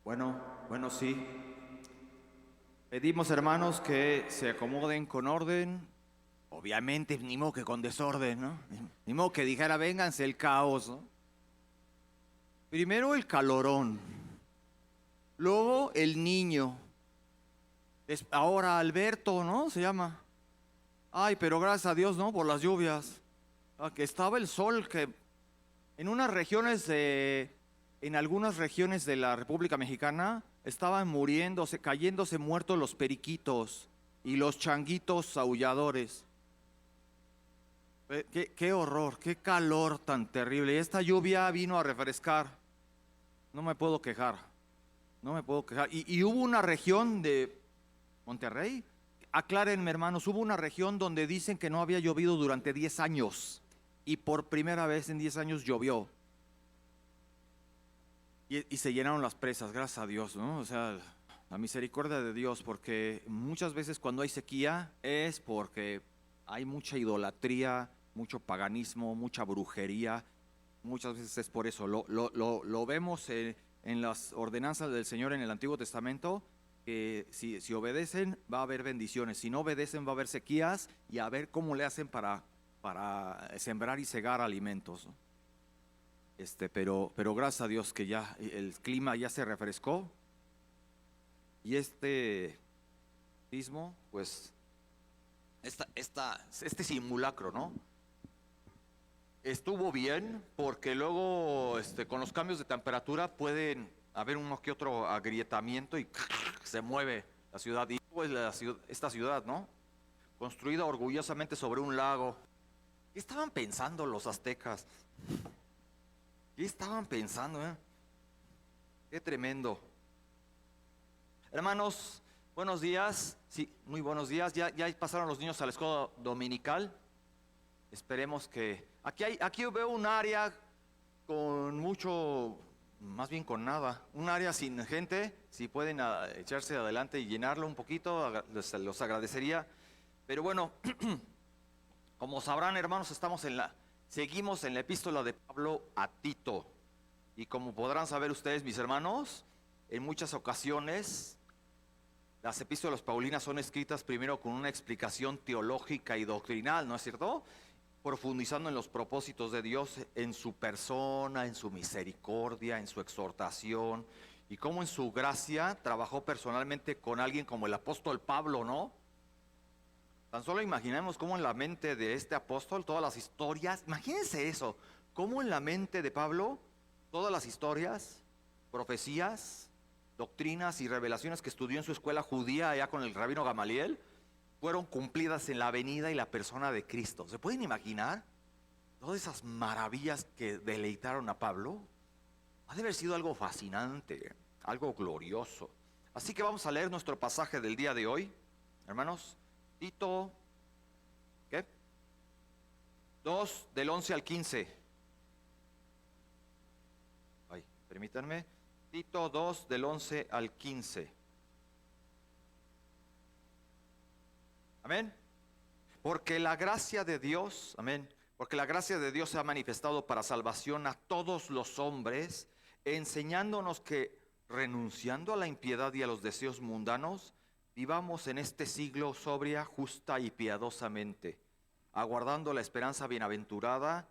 Bueno, sí. Pedimos, hermanos, que se acomoden con orden. Obviamente, ni modo que con desorden, ¿no? Ni modo que dijera, vénganse el caos, ¿no? Primero el calorón, luego el niño. Ahora Alberto, ¿no? Se llama. Ay, pero gracias a Dios, ¿no? Por las lluvias. Que estaba el sol, que en algunas regiones de la República Mexicana estaban muriéndose, cayéndose muertos los periquitos y los changuitos aulladores. Qué horror, qué calor tan terrible. Y esta lluvia vino a refrescar. No me puedo quejar, no me puedo quejar. Y hubo una región de Monterrey, aclárenme hermanos, hubo una región donde dicen que no había llovido durante 10 años. Y por primera vez en 10 años llovió. Y se llenaron las presas, gracias a Dios, ¿no? O sea, la misericordia de Dios, porque muchas veces cuando hay sequía es porque hay mucha idolatría, mucho paganismo, mucha brujería. Muchas veces es por eso. Lo vemos en las ordenanzas del Señor en el Antiguo Testamento, que si obedecen va a haber bendiciones, si no obedecen va a haber sequías y a ver cómo le hacen para sembrar y cegar alimentos, ¿no? Pero gracias a Dios que ya el clima ya se refrescó y este sismo, pues, este simulacro, ¿no? Estuvo bien porque luego con los cambios de temperatura pueden haber uno que otro agrietamiento y se mueve la ciudad. Y pues esta ciudad, ¿no? Construida orgullosamente sobre un lago. ¿Qué estaban pensando los aztecas? ¿Qué estaban pensando, eh? Qué tremendo. Hermanos, buenos días. Sí, muy buenos días. Ya pasaron los niños a la escuela dominical. Esperemos que... Aquí veo un área con mucho, más bien con nada. Un área sin gente. Si pueden echarse adelante y llenarlo un poquito, los agradecería. Pero bueno, como sabrán, hermanos, seguimos en la epístola de Pablo a Tito. Y como podrán saber ustedes, mis hermanos, en muchas ocasiones las epístolas paulinas son escritas primero con una explicación teológica y doctrinal, ¿no es cierto? Profundizando en los propósitos de Dios, en su persona, en su misericordia, en su exhortación, y cómo en su gracia trabajó personalmente con alguien como el apóstol Pablo, ¿no? Tan solo imaginemos cómo en la mente de este apóstol todas las historias, imagínense eso, cómo en la mente de Pablo todas las historias, profecías, doctrinas y revelaciones que estudió en su escuela judía allá con el rabino Gamaliel fueron cumplidas en la venida y la persona de Cristo. ¿Se pueden imaginar todas esas maravillas que deleitaron a Pablo? Ha de haber sido algo fascinante, algo glorioso. Así que vamos a leer nuestro pasaje del día de hoy, hermanos. Tito, ¿qué? 2 del 11 al 15. Ay, permítanme. Tito 2 del 11 al 15. Amén. Porque la gracia de Dios, amén. Porque la gracia de Dios se ha manifestado para salvación a todos los hombres, enseñándonos que renunciando a la impiedad y a los deseos mundanos, vivamos en este siglo sobria, justa y piadosamente, aguardando la esperanza bienaventurada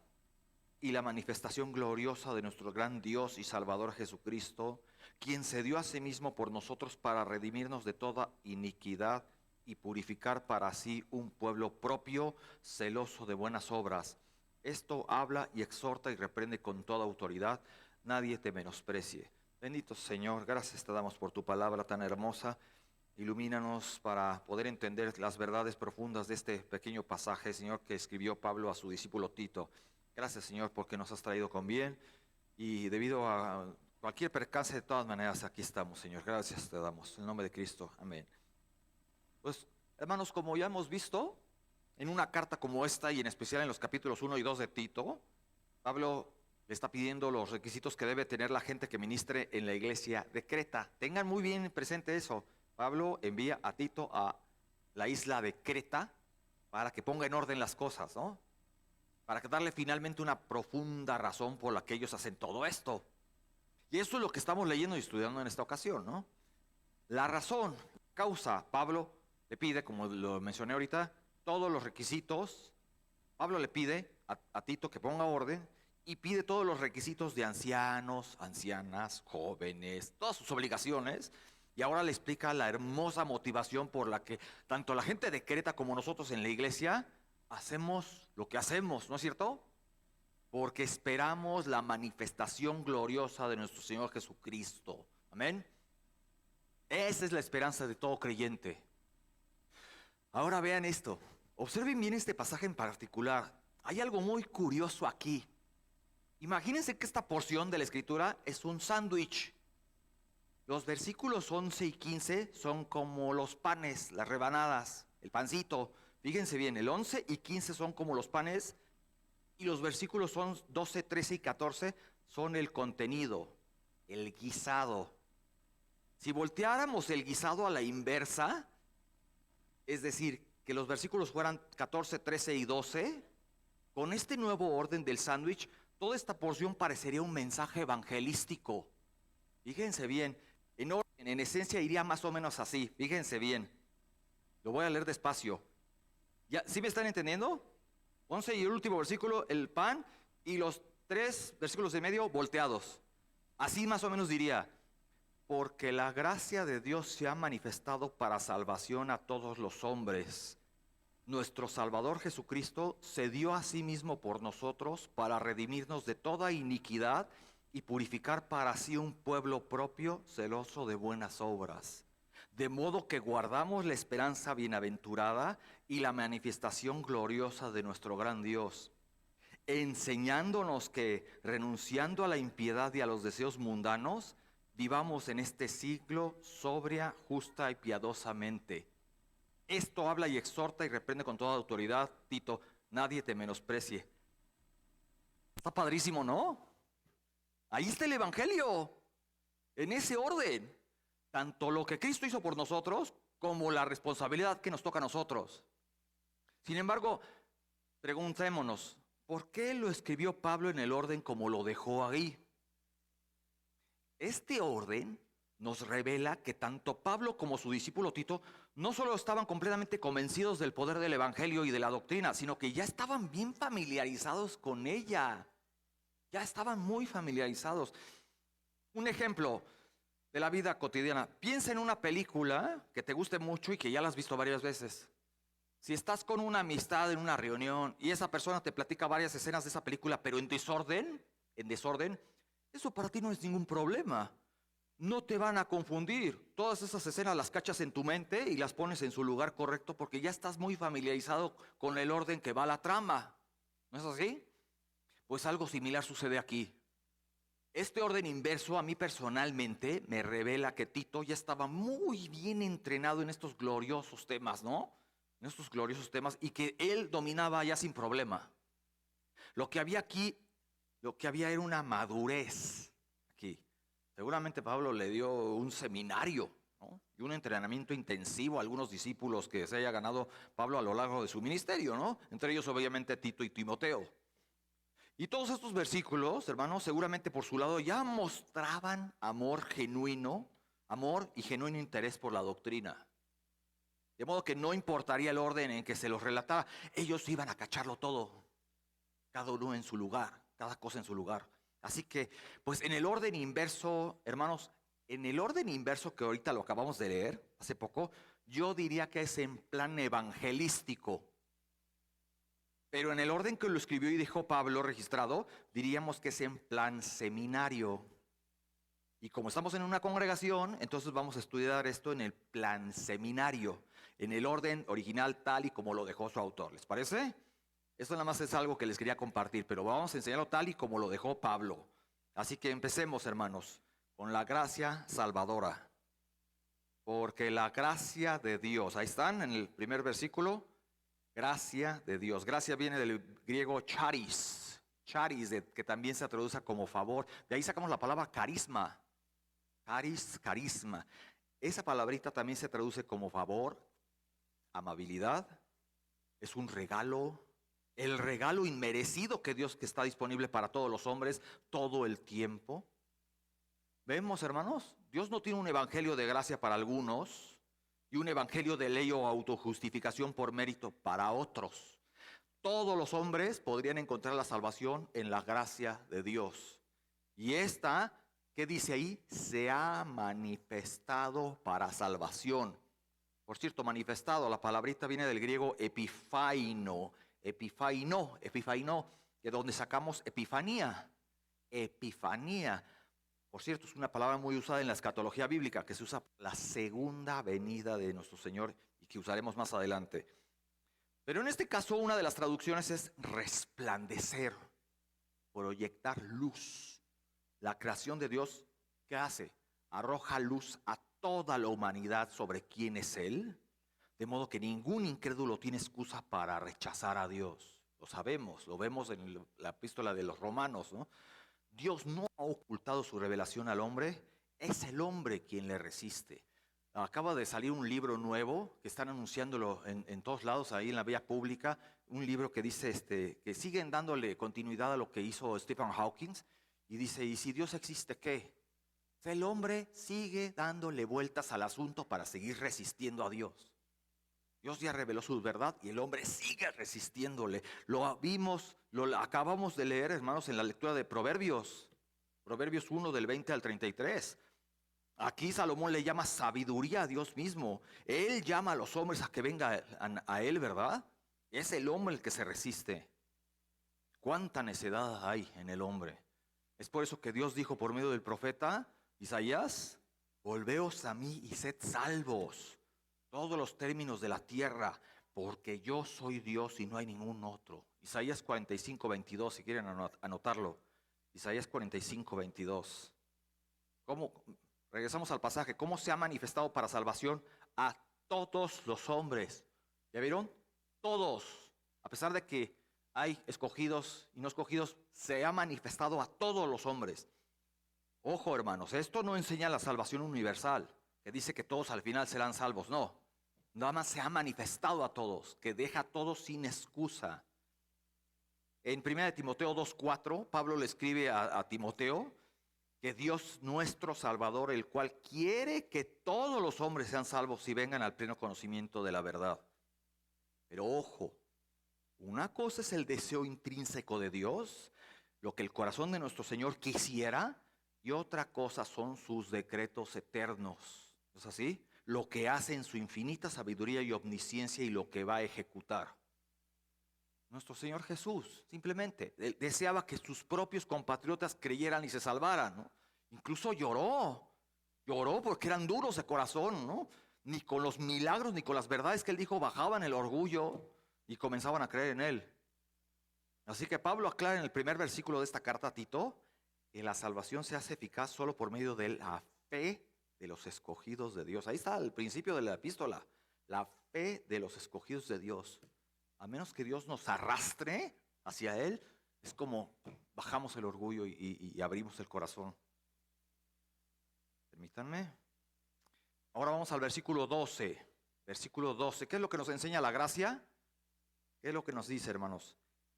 y la manifestación gloriosa de nuestro gran Dios y Salvador Jesucristo, quien se dio a sí mismo por nosotros para redimirnos de toda iniquidad y purificar para sí un pueblo propio, celoso de buenas obras. Esto habla y exhorta y reprende con toda autoridad. Nadie te menosprecie. Bendito Señor, gracias te damos por tu palabra tan hermosa. Ilumínanos para poder entender las verdades profundas de este pequeño pasaje, Señor, que escribió Pablo a su discípulo Tito. Gracias, Señor, porque nos has traído con bien y debido a cualquier percance, de todas maneras, aquí estamos, Señor. Gracias te damos. En el nombre de Cristo. Amén. Pues, hermanos, como ya hemos visto, en una carta como esta y en especial en los capítulos 1 y 2 de Tito, Pablo le está pidiendo los requisitos que debe tener la gente que ministre en la iglesia de Creta. Tengan muy bien presente eso. Pablo envía a Tito a la isla de Creta para que ponga en orden las cosas, ¿no? Para darle finalmente una profunda razón por la que ellos hacen todo esto. Y eso es lo que estamos leyendo y estudiando en esta ocasión, ¿no? La razón, causa, Pablo le pide, como lo mencioné ahorita, todos los requisitos. Pablo le pide a Tito que ponga orden y pide todos los requisitos de ancianos, ancianas, jóvenes, todas sus obligaciones. Y ahora le explica la hermosa motivación por la que tanto la gente de Creta como nosotros en la iglesia hacemos lo que hacemos, ¿no es cierto? Porque esperamos la manifestación gloriosa de nuestro Señor Jesucristo. Amén. Esa es la esperanza de todo creyente. Ahora vean esto. Observen bien este pasaje en particular. Hay algo muy curioso aquí. Imagínense que esta porción de la escritura es un sándwich. Los versículos 11 y 15 son como los panes, las rebanadas, el pancito. Fíjense bien, el 11 y 15 son como los panes y los versículos son 12, 13 y 14 son el contenido, el guisado. Si volteáramos el guisado a la inversa, es decir, que los versículos fueran 14, 13 y 12, con este nuevo orden del sándwich, toda esta porción parecería un mensaje evangelístico. Fíjense bien, en orden, en esencia iría más o menos así. Fíjense bien, lo voy a leer despacio. ¿Ya, sí me están entendiendo? 11 y el último versículo, el pan, y los 3 versículos de medio volteados. Así más o menos diría: porque la gracia de Dios se ha manifestado para salvación a todos los hombres. Nuestro Salvador Jesucristo se dio a sí mismo por nosotros para redimirnos de toda iniquidad y purificar para sí un pueblo propio, celoso de buenas obras. De modo que guardamos la esperanza bienaventurada y la manifestación gloriosa de nuestro gran Dios, enseñándonos que, renunciando a la impiedad y a los deseos mundanos, vivamos en este siglo sobria, justa y piadosamente. Esto habla y exhorta y reprende con toda autoridad. Tito, nadie te menosprecie. Está padrísimo, ¿no? Ahí está el evangelio, en ese orden. Tanto lo que Cristo hizo por nosotros, como la responsabilidad que nos toca a nosotros. Sin embargo, preguntémonos, ¿por qué lo escribió Pablo en el orden como lo dejó ahí? Este orden nos revela que tanto Pablo como su discípulo Tito no solo estaban completamente convencidos del poder del evangelio y de la doctrina, sino que ya estaban bien familiarizados con ella. Ya estaban muy familiarizados. Un ejemplo de la vida cotidiana: piensa en una película que te guste mucho y que ya la has visto varias veces. Si estás con una amistad en una reunión y esa persona te platica varias escenas de esa película, pero en desorden, eso para ti no es ningún problema. No te van a confundir. Todas esas escenas las cachas en tu mente y las pones en su lugar correcto porque ya estás muy familiarizado con el orden que va la trama. ¿No es así? Pues algo similar sucede aquí. Este orden inverso a mí personalmente me revela que Tito ya estaba muy bien entrenado en estos gloriosos temas, ¿no? En estos gloriosos temas, y que él dominaba ya sin problema. Lo que había era una madurez aquí. Seguramente Pablo le dio un seminario, ¿no? Y un entrenamiento intensivo a algunos discípulos que se haya ganado Pablo a lo largo de su ministerio, ¿no? Entre ellos obviamente Tito y Timoteo. Y todos estos versículos, hermanos, seguramente por su lado ya mostraban amor y genuino interés por la doctrina. De modo que no importaría el orden en que se los relataba, ellos iban a cacharlo todo, cada uno en su lugar, cada cosa en su lugar. Así que, pues en el orden inverso, hermanos, en el orden inverso que ahorita lo acabamos de leer, hace poco, yo diría que es en plan evangelístico. Pero en el orden que lo escribió y dejó Pablo registrado, diríamos que es en plan seminario. Y como estamos en una congregación, entonces vamos a estudiar esto en el plan seminario, en el orden original tal y como lo dejó su autor. ¿Les parece? Esto nada más es algo que les quería compartir, pero vamos a enseñarlo tal y como lo dejó Pablo. Así que empecemos, hermanos, con la gracia salvadora. Porque la gracia de Dios, ahí están en el primer versículo. Gracia de Dios. Gracia viene del griego charis, que también se traduce como favor. De ahí sacamos la palabra carisma. Carisma. Esa palabrita también se traduce como favor, amabilidad. Es un regalo, el regalo inmerecido que está disponible para todos los hombres todo el tiempo. Vemos, hermanos, Dios no tiene un evangelio de gracia para algunos y un evangelio de ley o autojustificación por mérito para otros. Todos los hombres podrían encontrar la salvación en la gracia de Dios. Y esta, ¿qué dice ahí? Se ha manifestado para salvación. Por cierto, manifestado, la palabrita viene del griego epifaino, de donde sacamos epifanía. Epifanía. Por cierto, es una palabra muy usada en la escatología bíblica, que se usa la segunda venida de nuestro Señor y que usaremos más adelante. Pero en este caso, una de las traducciones es resplandecer, proyectar luz. La creación de Dios, ¿qué hace? Arroja luz a toda la humanidad sobre quién es Él, de modo que ningún incrédulo tiene excusa para rechazar a Dios. Lo sabemos, lo vemos en la epístola de los Romanos, ¿no? Dios no ha ocultado su revelación al hombre, es el hombre quien le resiste. Acaba de salir un libro nuevo que están anunciándolo en todos lados, ahí en la vía pública, un libro que dice que siguen dándole continuidad a lo que hizo Stephen Hawking, y dice, ¿y si Dios existe qué? El hombre sigue dándole vueltas al asunto para seguir resistiendo a Dios. Dios ya reveló su verdad y el hombre sigue resistiéndole. Lo vimos, lo acabamos de leer, hermanos, en la lectura de Proverbios. Proverbios 1 del 20 al 33. Aquí Salomón le llama sabiduría a Dios mismo. Él llama a los hombres a que vengan a él, ¿verdad? Es el hombre el que se resiste. ¿Cuánta necedad hay en el hombre? Es por eso que Dios dijo por medio del profeta Isaías, volveos a mí y sed salvos todos los términos de la tierra, porque yo soy Dios y no hay ningún otro. Isaías 45, 22, si quieren anotarlo. Isaías 45, 22. ¿Cómo? Regresamos al pasaje. ¿Cómo se ha manifestado para salvación a todos los hombres? ¿Ya vieron? Todos. A pesar de que hay escogidos y no escogidos, se ha manifestado a todos los hombres. Ojo, hermanos, esto no enseña la salvación universal, que dice que todos al final serán salvos. No, nada más se ha manifestado a todos, que deja a todos sin excusa. En 1 Timoteo 2:4, Pablo le escribe a Timoteo que Dios nuestro Salvador, el cual quiere que todos los hombres sean salvos y vengan al pleno conocimiento de la verdad. Pero ojo, una cosa es el deseo intrínseco de Dios, lo que el corazón de nuestro Señor quisiera, y otra cosa son sus decretos eternos. ¿No es así? Lo que hace en su infinita sabiduría y omnisciencia y lo que va a ejecutar. Nuestro Señor Jesús simplemente deseaba que sus propios compatriotas creyeran y se salvaran, ¿no? Incluso lloró porque eran duros de corazón, ¿no? Ni con los milagros ni con las verdades que Él dijo bajaban el orgullo y comenzaban a creer en Él. Así que Pablo aclara en el primer versículo de esta carta a Tito que la salvación se hace eficaz solo por medio de la fe de los escogidos de Dios. Ahí está el principio de la epístola, la fe de los escogidos de Dios. A menos que Dios nos arrastre hacia Él, es como bajamos el orgullo y abrimos el corazón. Permítanme. Ahora vamos al versículo 12. Versículo 12. ¿Qué es lo que nos enseña la gracia? ¿Qué es lo que nos dice, hermanos?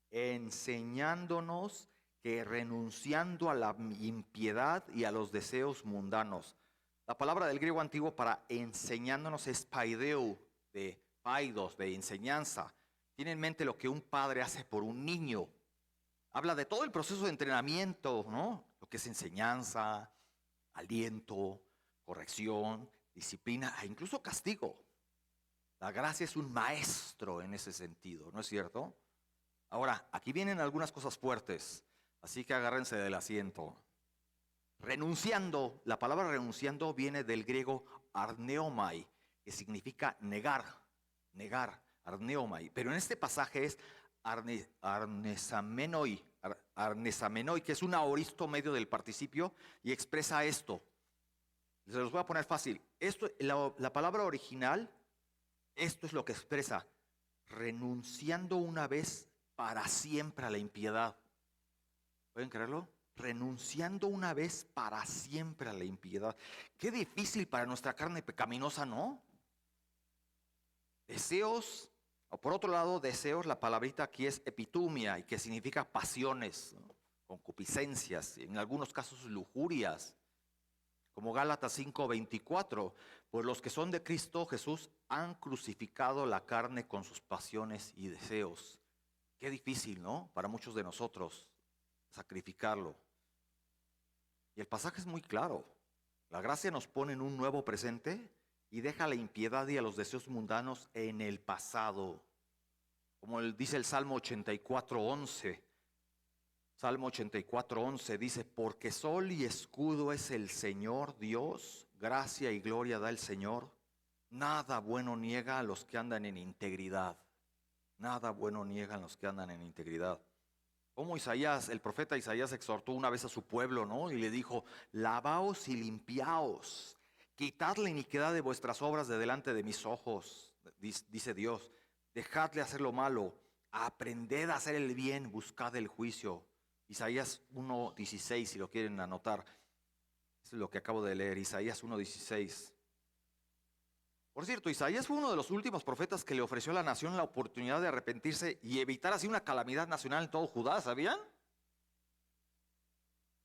Enseñándonos que renunciando a la impiedad y a los deseos mundanos. La palabra del griego antiguo para enseñándonos es paideu, de paidos, de enseñanza. Tiene en mente lo que un padre hace por un niño. Habla de todo el proceso de entrenamiento, ¿no? Lo que es enseñanza, aliento, corrección, disciplina e incluso castigo. La gracia es un maestro en ese sentido, ¿no es cierto? Ahora, aquí vienen algunas cosas fuertes, así que agárrense del asiento. Renunciando, la palabra renunciando viene del griego arneomai, que significa negar, arneomai. Pero en este pasaje es arnesamenoi, que es un aoristo medio del participio y expresa esto. Se los voy a poner fácil. La palabra original, esto es lo que expresa: renunciando una vez para siempre a la impiedad. ¿Pueden creerlo? Renunciando una vez para siempre a la impiedad. Qué difícil para nuestra carne pecaminosa, ¿no? Deseos, o por otro lado, deseos, la palabrita aquí es epitumia, y que significa pasiones, ¿no? Concupiscencias, en algunos casos lujurias. como Gálatas 5:24, pues los que son de Cristo Jesús han crucificado la carne con sus pasiones y deseos. Qué difícil, ¿no? Para muchos de nosotros sacrificarlo. Y el pasaje es muy claro. La gracia nos pone en un nuevo presente y deja la impiedad y a los deseos mundanos en el pasado. Como dice el Salmo 84:11. Salmo 84:11 dice, porque sol y escudo es el Señor Dios, gracia y gloria da el Señor. Nada bueno niega a los que andan en integridad. Nada bueno niega a los que andan en integridad. Como Isaías, el profeta Isaías exhortó una vez a su pueblo, ¿no? Y le dijo, lavaos y limpiaos, quitad la iniquidad de vuestras obras de delante de mis ojos, dice Dios. Dejadle hacer lo malo, aprended a hacer el bien, buscad el juicio. Isaías 1:16, si lo quieren anotar. Eso es lo que acabo de leer, Isaías 1:16. Por cierto, Isaías fue uno de los últimos profetas que le ofreció a la nación la oportunidad de arrepentirse y evitar así una calamidad nacional en todo Judá, ¿sabían?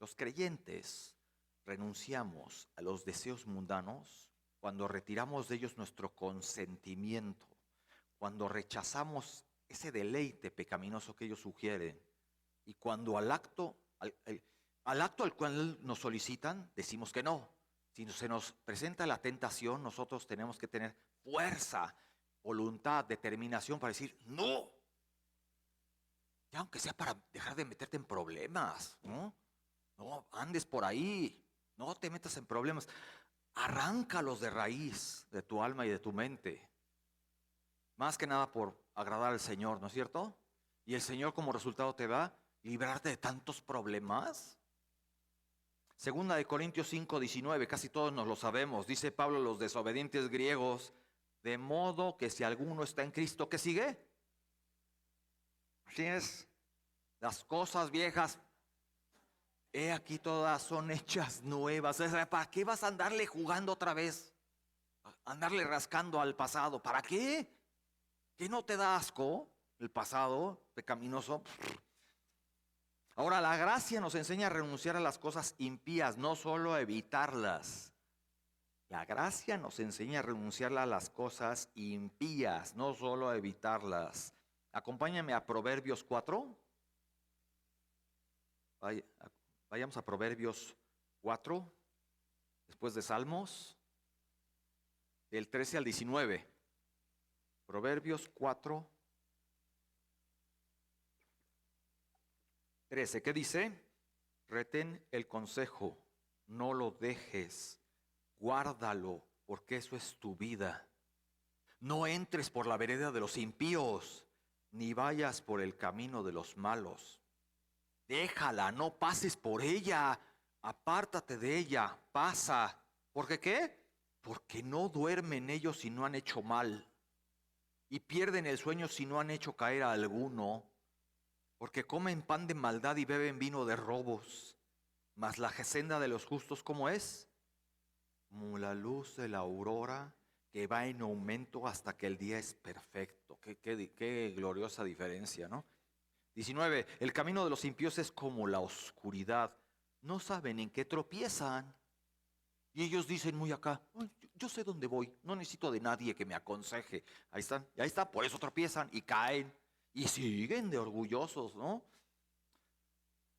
Los creyentes renunciamos a los deseos mundanos cuando retiramos de ellos nuestro consentimiento, cuando rechazamos ese deleite pecaminoso que ellos sugieren y cuando al acto al cual nos solicitan decimos que no. Si se nos presenta la tentación, nosotros tenemos que tener fuerza, voluntad, determinación para decir no. Ya aunque sea para dejar de meterte en problemas, ¿no? No andes por ahí, no te metas en problemas. Arráncalos de raíz de tu alma y de tu mente. Más que nada por agradar al Señor, ¿no es cierto? Y el Señor como resultado te va a librarte de tantos problemas. Segunda de Corintios 5:19, casi todos nos lo sabemos. Dice Pablo a los desobedientes griegos, de modo que si alguno está en Cristo, ¿qué sigue? Así es, las cosas viejas, he aquí todas son hechas nuevas. ¿Para qué vas a andarle jugando otra vez? Andarle rascando al pasado, ¿para qué? ¿Qué no te da asco el pasado pecaminoso? Ahora, la gracia nos enseña a renunciar a las cosas impías, no solo a evitarlas. La gracia nos enseña a renunciar a las cosas impías, no solo a evitarlas. Acompáñame a Proverbios 4. Vayamos a Proverbios 4, después de Salmos, del 13 al 19. Proverbios 4, 13, ¿qué dice? Retén el consejo, no lo dejes, guárdalo, porque eso es tu vida. No entres por la vereda de los impíos, ni vayas por el camino de los malos. Déjala, no pases por ella, apártate de ella, pasa. ¿Por qué qué? Porque no duermen ellos si no han hecho mal, y pierden el sueño si no han hecho caer a alguno. Porque comen pan de maldad y beben vino de robos. Mas la senda de los justos, ¿cómo es? Como la luz de la aurora que va en aumento hasta que el día es perfecto. Qué gloriosa diferencia, ¿no? 19. El camino de los impíos es como la oscuridad. No saben en qué tropiezan. Y ellos dicen muy acá, yo sé dónde voy, no necesito de nadie que me aconseje. Ahí están, y ahí está, por eso tropiezan y caen. Y siguen de orgullosos, ¿no?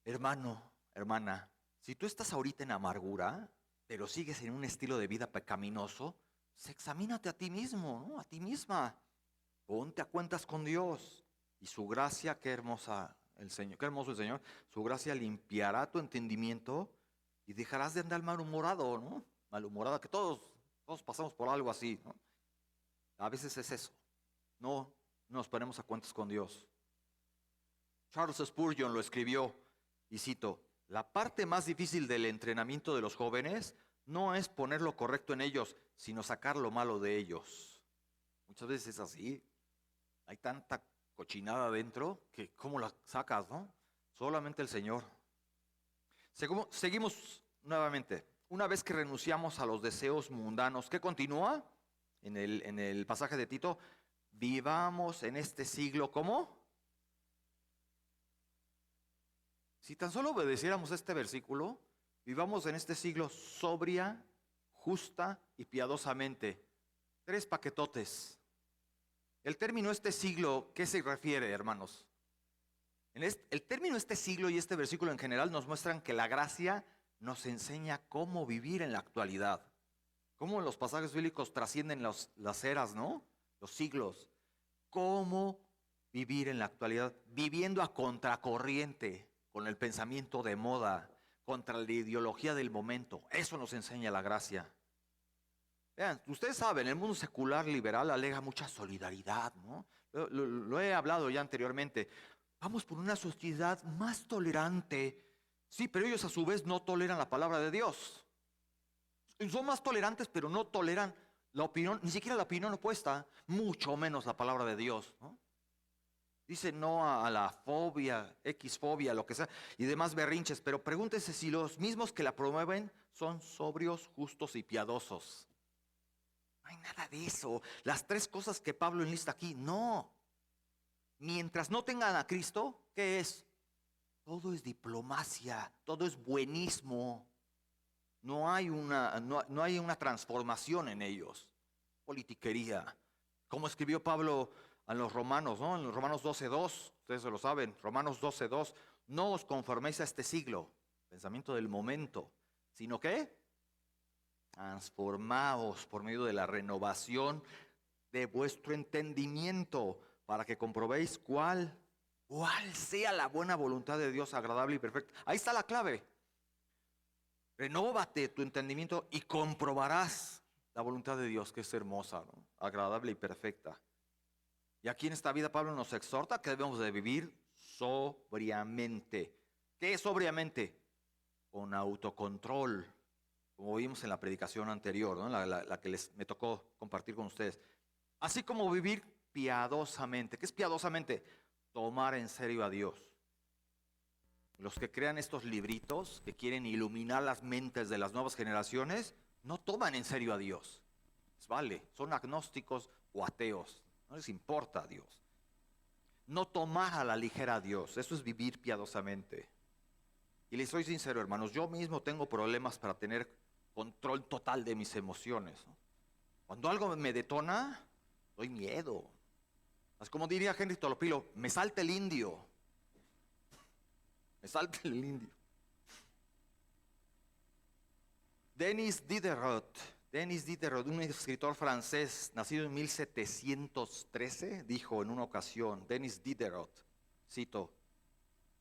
Hermano, hermana, si tú estás ahorita en amargura, pero sigues en un estilo de vida pecaminoso, pues examínate a ti mismo, ¿no? A ti misma. Ponte a cuentas con Dios. Y su gracia, qué hermosa el Señor, qué hermoso el Señor. Su gracia limpiará tu entendimiento y dejarás de andar malhumorado, ¿no? Malhumorada, que todos pasamos por algo así, ¿no? A veces es eso. No nos ponemos a cuentas con Dios. Charles Spurgeon lo escribió y cito, la parte más difícil del entrenamiento de los jóvenes no es poner lo correcto en ellos, sino sacar lo malo de ellos. Muchas veces es así. Hay tanta cochinada adentro que ¿cómo la sacas, no? Solamente el Señor. Seguimos nuevamente. Una vez que renunciamos a los deseos mundanos, ¿qué continúa? En el pasaje de Tito, vivamos en este siglo, ¿cómo? Si tan solo obedeciéramos este versículo, vivamos en este siglo sobria, justa y piadosamente. 3 paquetotes. El término este siglo, ¿qué se refiere, hermanos? El término este siglo y este versículo en general nos muestran que la gracia nos enseña cómo vivir en la actualidad. Cómo los pasajes bíblicos trascienden las eras, ¿no? Los siglos. Cómo vivir en la actualidad, viviendo a contracorriente, con el pensamiento de moda, contra la ideología del momento. Eso nos enseña la gracia. Vean, ustedes saben, el mundo secular liberal alega mucha solidaridad, ¿no? Lo he hablado ya anteriormente. Vamos por una sociedad más tolerante. Sí, pero ellos a su vez no toleran la palabra de Dios. Son más tolerantes, pero no toleran la opinión, ni siquiera la opinión opuesta, mucho menos la palabra de Dios, ¿no? Dice no a la fobia, X-fobia, lo que sea, y demás berrinches, pero pregúntese si los mismos que la promueven son sobrios, justos y piadosos. No hay nada de eso. Las 3 cosas que Pablo enlista aquí, no. Mientras no tengan a Cristo, ¿qué es? Todo es diplomacia, todo es buenismo. No hay una transformación en ellos. Politiquería. Como escribió Pablo a los romanos, ¿no? En los Romanos 12:2, ustedes lo saben, Romanos 12:2, no os conforméis a este siglo, pensamiento del momento, sino que transformaos por medio de la renovación de vuestro entendimiento, para que comprobéis cuál sea la buena voluntad de Dios, agradable y perfecta. Ahí está la clave. Renóvate tu entendimiento y comprobarás la voluntad de Dios, que es hermosa, ¿no? Agradable y perfecta. Y aquí en esta vida Pablo nos exhorta que debemos de vivir sobriamente. ¿Qué es sobriamente? Con autocontrol, como vimos en la predicación anterior, ¿no? La que me tocó compartir con ustedes. Así como vivir piadosamente. ¿Qué es piadosamente? Tomar en serio a Dios. Los que crean estos libritos, que quieren iluminar las mentes de las nuevas generaciones, no toman en serio a Dios. Vale, son agnósticos o ateos. No les importa a Dios. No tomar a la ligera a Dios. Eso es vivir piadosamente. Y les soy sincero, hermanos, yo mismo tengo problemas para tener control total de mis emociones, ¿no? Cuando algo me detona, doy miedo. Es como diría Henry Tolopilo, me salta el indio. Me salta el indio. Denis Diderot, un escritor francés nacido en 1713, dijo en una ocasión, Denis Diderot, cito,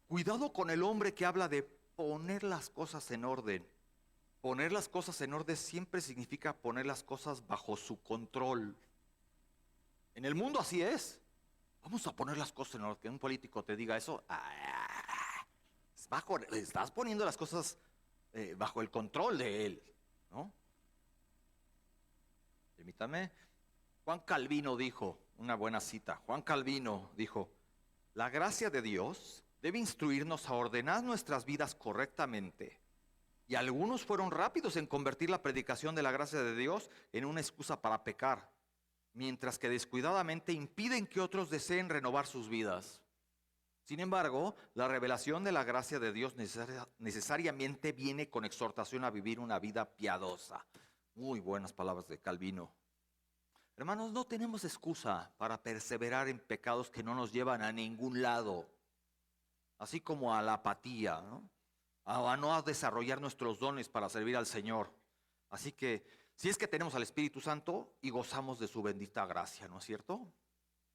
cuidado con el hombre que habla de poner las cosas en orden. Poner las cosas en orden siempre significa poner las cosas bajo su control. En el mundo así es. Vamos a poner las cosas en orden. Que un político te diga eso, estás poniendo las cosas bajo el control de él, ¿no? Permítame. Juan Calvino dijo, una buena cita, Juan Calvino dijo, la gracia de Dios debe instruirnos a ordenar nuestras vidas correctamente. Y algunos fueron rápidos en convertir la predicación de la gracia de Dios en una excusa para pecar, mientras que descuidadamente impiden que otros deseen renovar sus vidas. Sin embargo, la revelación de la gracia de Dios necesariamente viene con exhortación a vivir una vida piadosa. Muy buenas palabras de Calvino. Hermanos, no tenemos excusa para perseverar en pecados que no nos llevan a ningún lado, así como a la apatía, ¿no? A no desarrollar nuestros dones para servir al Señor. Así que, si es que tenemos al Espíritu Santo y gozamos de su bendita gracia, ¿no es cierto?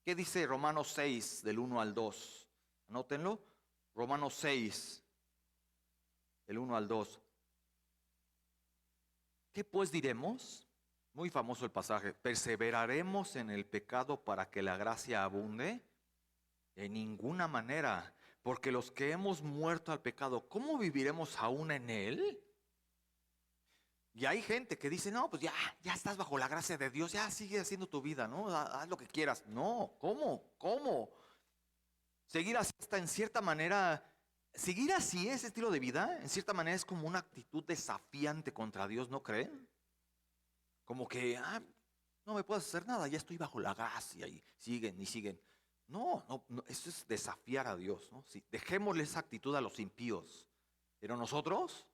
¿Qué dice Romanos 6, del 1 al 2? Anótenlo. Romanos 6, del 1 al 2. ¿Qué pues diremos? Muy famoso el pasaje. ¿Perseveraremos en el pecado para que la gracia abunde? De ninguna manera, porque los que hemos muerto al pecado, ¿cómo viviremos aún en él? Y hay gente que dice, no, pues ya estás bajo la gracia de Dios, ya sigue haciendo tu vida, ¿no? Haz lo que quieras. No, ¿cómo? Seguir así hasta en cierta manera, seguir así ese estilo de vida, en cierta manera es como una actitud desafiante contra Dios, ¿no creen? Como que, no me puedes hacer nada, ya estoy bajo la gracia y siguen. No, eso es desafiar a Dios, ¿no? Sí, dejémosle esa actitud a los impíos, pero nosotros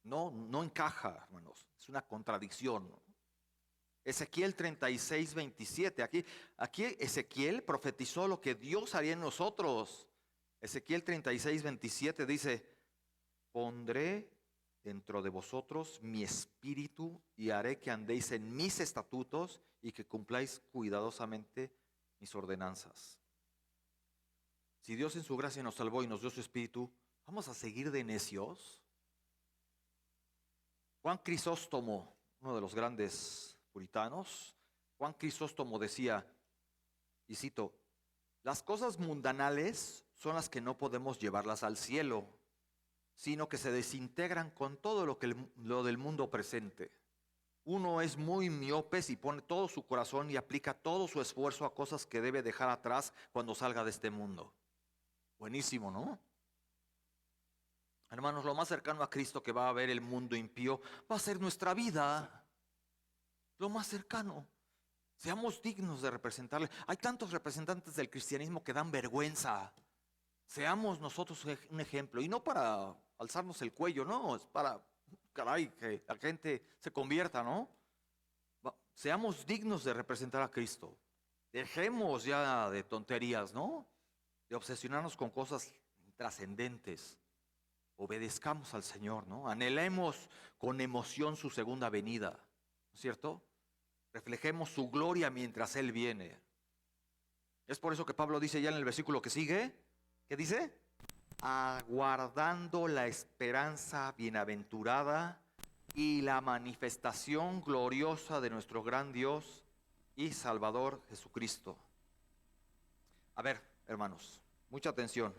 No, no encaja, hermanos. Es una contradicción. Ezequiel 36, 27. Aquí Ezequiel profetizó lo que Dios haría en nosotros. Ezequiel 36, 27 dice: pondré dentro de vosotros mi espíritu y haré que andéis en mis estatutos y que cumpláis cuidadosamente mis ordenanzas. Si Dios en su gracia nos salvó y nos dio su espíritu, ¿vamos a seguir de necios? Juan Crisóstomo, uno de los grandes puritanos, Juan Crisóstomo decía, y cito: las cosas mundanales son las que no podemos llevarlas al cielo, sino que se desintegran con todo lo del mundo presente. Uno es muy miope y pone todo su corazón y aplica todo su esfuerzo a cosas que debe dejar atrás cuando salga de este mundo. Buenísimo, ¿no? Hermanos, lo más cercano a Cristo que va a ver el mundo impío va a ser nuestra vida. Lo más cercano. Seamos dignos de representarle. Hay tantos representantes del cristianismo que dan vergüenza. Seamos nosotros un ejemplo. Y no para alzarnos el cuello, no. Es para, caray, que la gente se convierta, ¿no? Seamos dignos de representar a Cristo. Dejemos ya de tonterías, ¿no? De obsesionarnos con cosas trascendentes. Obedezcamos al Señor, ¿no? Anhelemos con emoción su segunda venida, ¿no es cierto? Reflejemos su gloria mientras Él viene. Es por eso que Pablo dice ya en el versículo que sigue, ¿qué dice? Aguardando la esperanza bienaventurada y la manifestación gloriosa de nuestro gran Dios y Salvador Jesucristo. A ver, hermanos, mucha atención.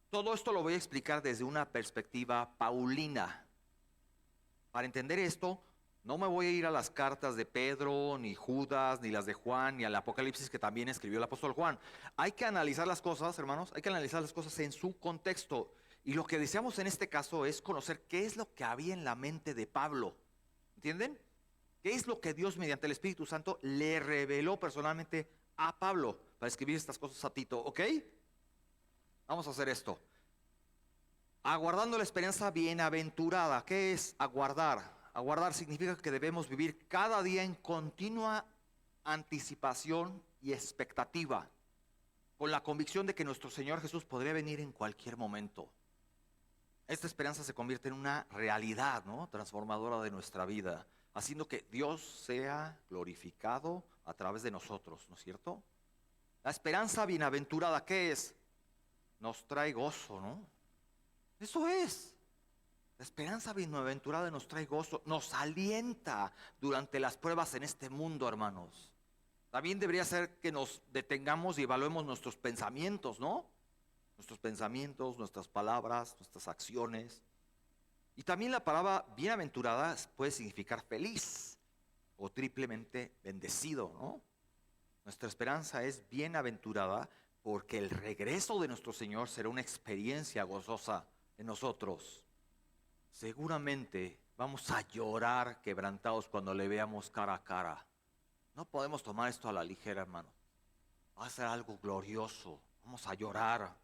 Todo esto lo voy a explicar desde una perspectiva paulina. Para entender esto, no me voy a ir a las cartas de Pedro, ni Judas, ni las de Juan, ni al Apocalipsis que también escribió el apóstol Juan. Hay que analizar las cosas, hermanos, hay que analizar las cosas en su contexto. Y lo que deseamos en este caso es conocer qué es lo que había en la mente de Pablo. ¿Entienden? ¿Qué es lo que Dios mediante el Espíritu Santo le reveló personalmente a Pablo para escribir estas cosas a Tito? ¿Ok? Vamos a hacer esto. Aguardando la esperanza bienaventurada. ¿Qué es aguardar? Aguardar significa que debemos vivir cada día en continua anticipación y expectativa, con la convicción de que nuestro Señor Jesús podría venir en cualquier momento. Esta esperanza se convierte en una realidad, ¿no?, transformadora de nuestra vida, haciendo que Dios sea glorificado a través de nosotros, ¿no es cierto? La esperanza bienaventurada, ¿qué es? Nos trae gozo, ¿no? Eso es. La esperanza bienaventurada nos trae gozo, nos alienta durante las pruebas en este mundo, hermanos. También debería ser que nos detengamos y evaluemos nuestros pensamientos, ¿no? Nuestros pensamientos, nuestras palabras, nuestras acciones. Y también la palabra bienaventurada puede significar feliz o triplemente bendecido, ¿no? Nuestra esperanza es bienaventurada porque el regreso de nuestro Señor será una experiencia gozosa en nosotros. Seguramente vamos a llorar quebrantados cuando le veamos cara a cara. No podemos tomar esto a la ligera, hermano. Va a ser algo glorioso. Vamos a llorar.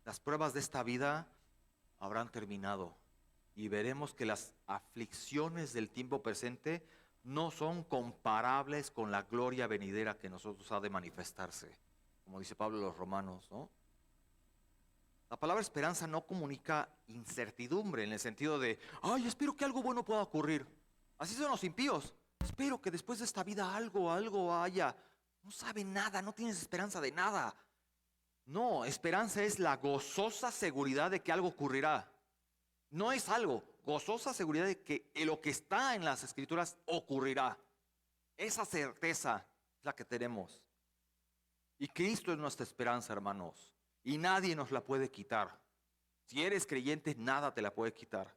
Las pruebas de esta vida habrán terminado y veremos que las aflicciones del tiempo presente no son comparables con la gloria venidera que nosotros ha de manifestarse, como dice Pablo a los Romanos, ¿no? La palabra esperanza no comunica incertidumbre en el sentido de, ay, espero que algo bueno pueda ocurrir. Así son los impíos. Espero que después de esta vida algo haya. No sabe nada, no tienes esperanza de nada. No, esperanza es la gozosa seguridad de que algo ocurrirá. No es algo, gozosa seguridad de que lo que está en las Escrituras ocurrirá. Esa certeza es la que tenemos. Y Cristo es nuestra esperanza, hermanos. Y nadie nos la puede quitar. Si eres creyente, nada te la puede quitar.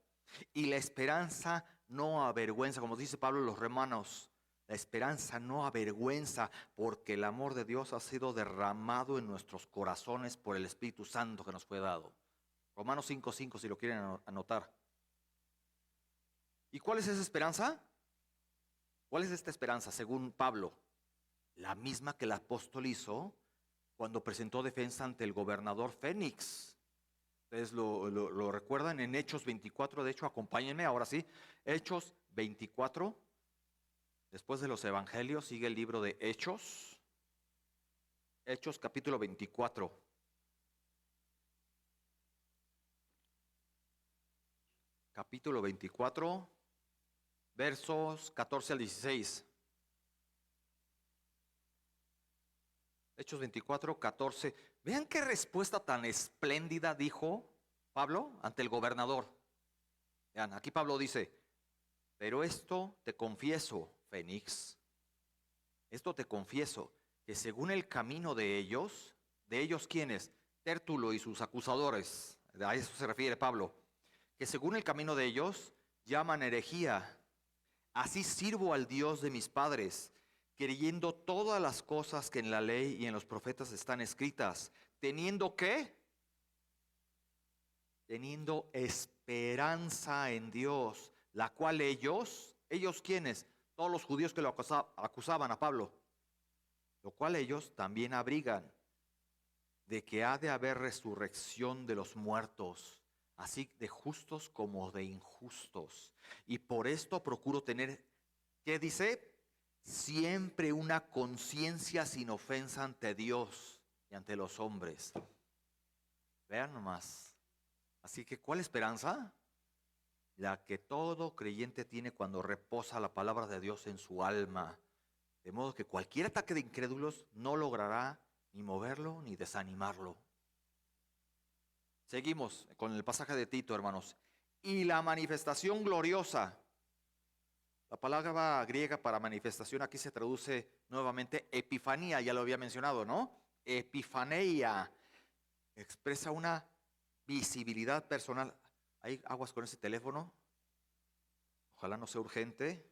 Y la esperanza no avergüenza, como dice Pablo a los Romanos. La esperanza no avergüenza porque el amor de Dios ha sido derramado en nuestros corazones por el Espíritu Santo que nos fue dado. Romanos 5:5, si lo quieren anotar. ¿Y cuál es esa esperanza? ¿Cuál es esta esperanza según Pablo? La misma que el apóstol hizo cuando presentó defensa ante el gobernador Fénix. Ustedes lo recuerdan en Hechos 24, de hecho, acompáñenme ahora sí. Hechos 24, después de los evangelios sigue el libro de Hechos. Hechos capítulo 24. Capítulo 24, versos 14 al 16. Hechos 24, 14. Vean qué respuesta tan espléndida dijo Pablo ante el gobernador. Vean, aquí Pablo dice, pero esto te confieso, Fénix, esto te confieso, que según el camino de ellos ¿quiénes? Tértulo y sus acusadores, a eso se refiere Pablo, que según el camino de ellos llaman herejía. Así sirvo al Dios de mis padres, creyendo todas las cosas que en la ley y en los profetas están escritas, teniendo ¿qué? Teniendo esperanza en Dios, la cual ellos ¿quiénes? Todos los judíos que lo acusaban a Pablo, lo cual ellos también abrigan, de que ha de haber resurrección de los muertos, así de justos como de injustos. Y por esto procuro tener, ¿qué dice? Siempre una conciencia sin ofensa ante Dios y ante los hombres. Vean nomás. Así que, ¿cuál esperanza? La que todo creyente tiene cuando reposa la palabra de Dios en su alma. De modo que cualquier ataque de incrédulos no logrará ni moverlo ni desanimarlo. Seguimos con el pasaje de Tito, hermanos. Y la manifestación gloriosa. La palabra griega para manifestación aquí se traduce nuevamente epifanía, ya lo había mencionado, ¿no? Epifaneia. Expresa una visibilidad personal. ¿Hay aguas con ese teléfono? Ojalá no sea urgente.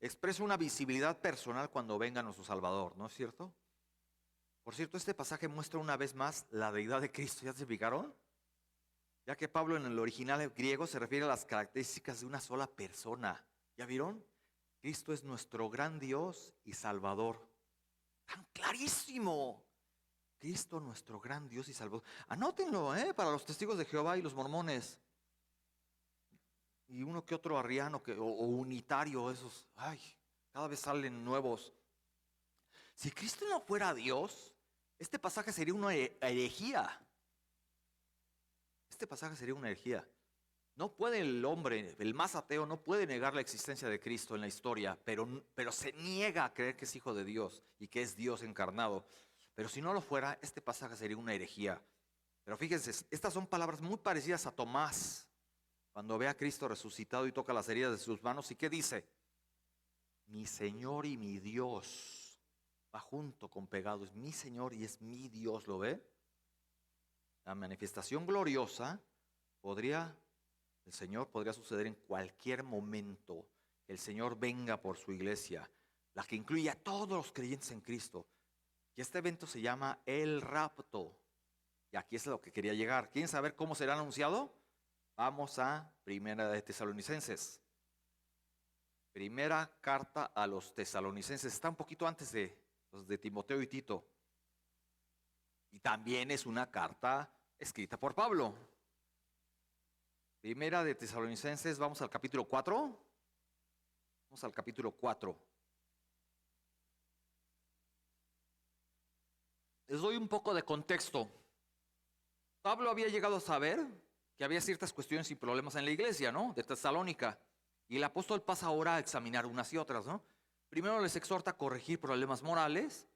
Expresa una visibilidad personal cuando venga nuestro Salvador, ¿no es cierto? Por cierto, este pasaje muestra una vez más la deidad de Cristo. ¿Ya se fijaron? Ya que Pablo en el original griego se refiere a las características de una sola persona. ¿Ya vieron? Cristo es nuestro gran Dios y Salvador. ¡Tan clarísimo! Cristo nuestro gran Dios y Salvador. Anótenlo, para los testigos de Jehová y los mormones. Y uno que otro arriano o unitario, esos. Ay, cada vez salen nuevos. Si Cristo no fuera Dios, este pasaje sería una herejía. Este pasaje sería una herejía. No puede el hombre, el más ateo, no puede negar la existencia de Cristo en la historia, pero se niega a creer que es hijo de Dios y que es Dios encarnado. Pero si no lo fuera, este pasaje sería una herejía. Pero fíjense, estas son palabras muy parecidas a Tomás, cuando ve a Cristo resucitado y toca las heridas de sus manos. ¿Y qué dice? Mi Señor y mi Dios. Va junto con pegado, es mi Señor y es mi Dios, ¿lo ve? La manifestación gloriosa el Señor podría suceder en cualquier momento. El Señor venga por su iglesia, la que incluye a todos los creyentes en Cristo. Y este evento se llama el rapto. Y aquí es a lo que quería llegar. ¿Quieren saber cómo será anunciado? Vamos a Primera de Tesalonicenses. Primera carta a los Tesalonicenses. Está un poquito antes de Timoteo y Tito. Y también es una carta escrita por Pablo. Primera de Tesalonicenses, vamos al capítulo 4. Vamos al capítulo 4. Les doy un poco de contexto. Pablo había llegado a saber que había ciertas cuestiones y problemas en la iglesia, ¿no? De Tesalónica. Y el apóstol pasa ahora a examinar unas y otras, ¿no? Primero les exhorta a corregir problemas morales,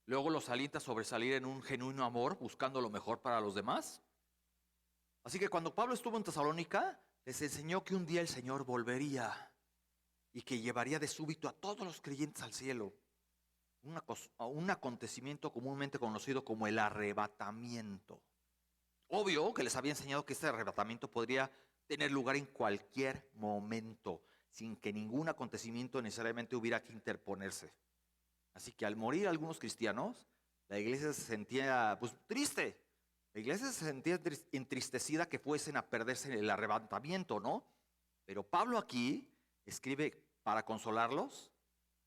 luego los alienta a sobresalir en un genuino amor, buscando lo mejor para los demás. Así que cuando Pablo estuvo en Tesalónica, les enseñó que un día el Señor volvería y que llevaría de súbito a todos los creyentes al cielo. Un acontecimiento comúnmente conocido como el arrebatamiento. Obvio que les había enseñado que este arrebatamiento podría tener lugar en cualquier momento, sin que ningún acontecimiento necesariamente hubiera que interponerse. Así que al morir algunos cristianos, la iglesia se sentía triste. La iglesia se sentía entristecida que fuesen a perderse el arrebatamiento, ¿no? Pero Pablo aquí escribe para consolarlos,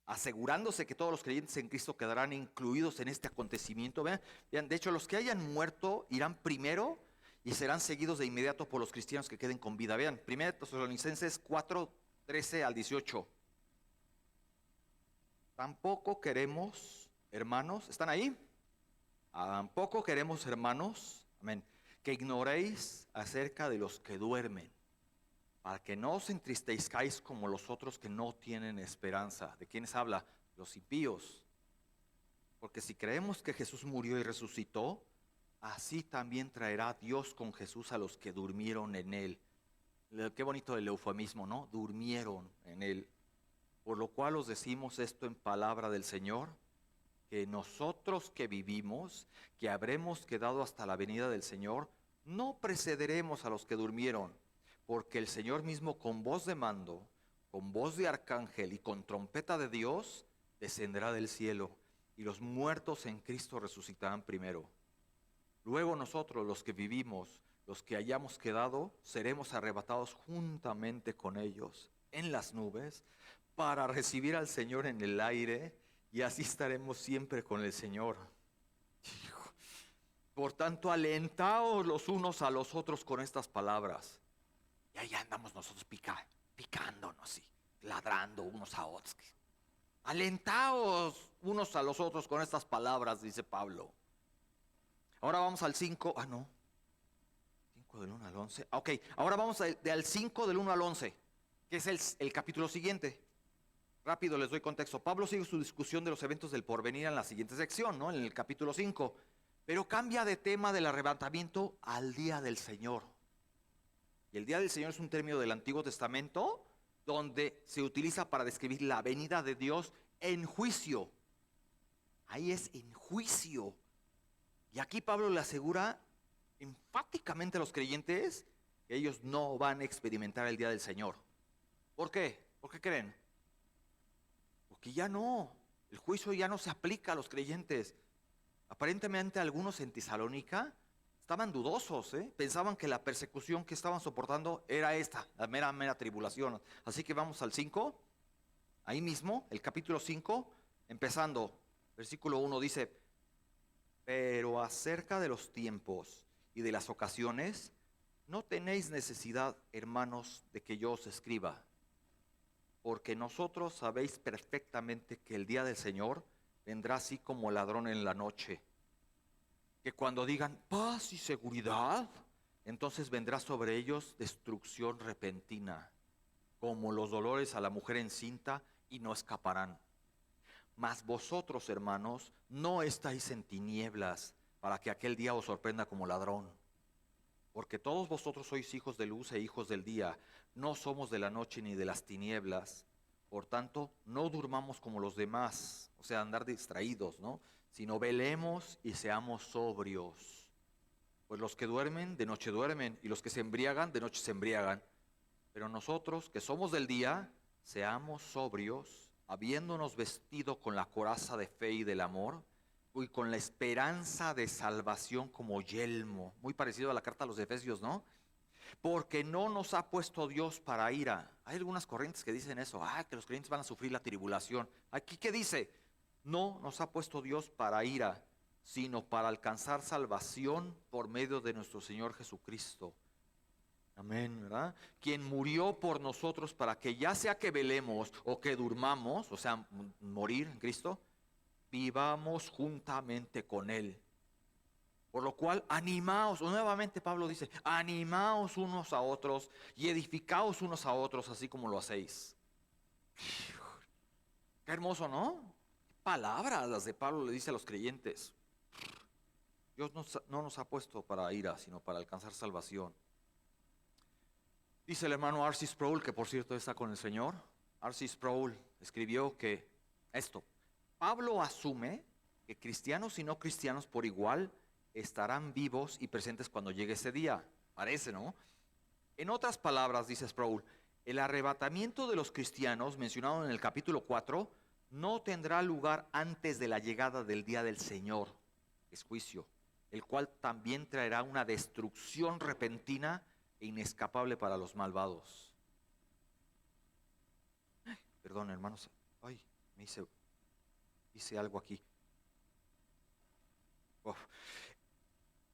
asegurándose que todos los creyentes en Cristo quedarán incluidos en este acontecimiento. Vean, de hecho, los que hayan muerto irán primero y serán seguidos de inmediato por los cristianos que queden con vida. Vean, 1 Tesalonicenses 4, 13 al 18. Tampoco queremos, hermanos, ¿están ahí? Tampoco queremos, hermanos, amén, que ignoréis acerca de los que duermen, para que no os entristezcáis como los otros que no tienen esperanza. ¿De quiénes habla? Los impíos. Porque si creemos que Jesús murió y resucitó, así también traerá Dios con Jesús a los que durmieron en él. Qué bonito el eufemismo, ¿no? Durmieron en él. Por lo cual os decimos esto en palabra del Señor, que nosotros que vivimos, que habremos quedado hasta la venida del Señor, no precederemos a los que durmieron, porque el Señor mismo con voz de mando, con voz de arcángel y con trompeta de Dios, descenderá del cielo, y los muertos en Cristo resucitarán primero. Luego nosotros, los que vivimos, los que hayamos quedado, seremos arrebatados juntamente con ellos en las nubes para recibir al Señor en el aire, y así estaremos siempre con el Señor. Por tanto, alentaos los unos a los otros con estas palabras. Y ahí andamos nosotros picándonos y ladrando unos a otros. Alentaos unos a los otros con estas palabras, dice Pablo. Ahora vamos al 5, 5 del 1 al 11. Ok, ahora vamos al 5 del 1 al 11, que es el capítulo siguiente. Rápido les doy contexto. Pablo sigue su discusión de los eventos del porvenir en la siguiente sección, ¿no? En el capítulo 5. Pero cambia de tema del arrebatamiento al día del Señor. Y el día del Señor es un término del Antiguo Testamento donde se utiliza para describir la venida de Dios en juicio. Ahí es en juicio. Y aquí Pablo le asegura enfáticamente a los creyentes que ellos no van a experimentar el día del Señor. ¿Por qué? ¿Por qué creen? Porque ya no, el juicio ya no se aplica a los creyentes. Aparentemente algunos en Tesalónica estaban dudosos, pensaban que la persecución que estaban soportando era esta, la mera tribulación. Así que vamos al 5, ahí mismo, el capítulo 5, empezando, versículo 1 dice: pero acerca de los tiempos y de las ocasiones, no tenéis necesidad, hermanos, de que yo os escriba, porque nosotros sabéis perfectamente que el día del Señor vendrá así como ladrón en la noche. Que cuando digan paz y seguridad, entonces vendrá sobre ellos destrucción repentina, como los dolores a la mujer encinta, y no escaparán. Mas vosotros, hermanos, no estáis en tinieblas, para que aquel día os sorprenda como ladrón. Porque todos vosotros sois hijos de luz e hijos del día, no somos de la noche ni de las tinieblas. Por tanto, no durmamos como los demás, o sea, andar distraídos, ¿no? Sino velemos y seamos sobrios. Pues los que duermen, de noche duermen, y los que se embriagan, de noche se embriagan. Pero nosotros, que somos del día, seamos sobrios, habiéndonos vestido con la coraza de fe y del amor, y con la esperanza de salvación como yelmo. Muy parecido a la carta a los Efesios, ¿no? Porque no nos ha puesto Dios para ira. Hay algunas corrientes que dicen eso, que los creyentes van a sufrir la tribulación. Aquí, ¿qué dice? No nos ha puesto Dios para ira, sino para alcanzar salvación por medio de nuestro Señor Jesucristo. Amén, ¿verdad? Quien murió por nosotros para que ya sea que velemos o que durmamos, o sea, morir en Cristo, vivamos juntamente con Él. Por lo cual, animaos, nuevamente Pablo dice, animaos unos a otros y edificaos unos a otros, así como lo hacéis. Qué hermoso, ¿no? Palabras las de Pablo le dice a los creyentes. Dios no nos ha puesto para ira, sino para alcanzar salvación. Dice el hermano R.C. Sproul, que por cierto está con el Señor. R.C. Sproul escribió que Pablo asume que cristianos y no cristianos por igual estarán vivos y presentes cuando llegue ese día. Parece, ¿no? En otras palabras, dice Sproul, el arrebatamiento de los cristianos, mencionado en el capítulo 4, no tendrá lugar antes de la llegada del día del Señor, es juicio, el cual también traerá una destrucción repentina e inescapable para los malvados. Perdón, hermanos, me hice algo aquí.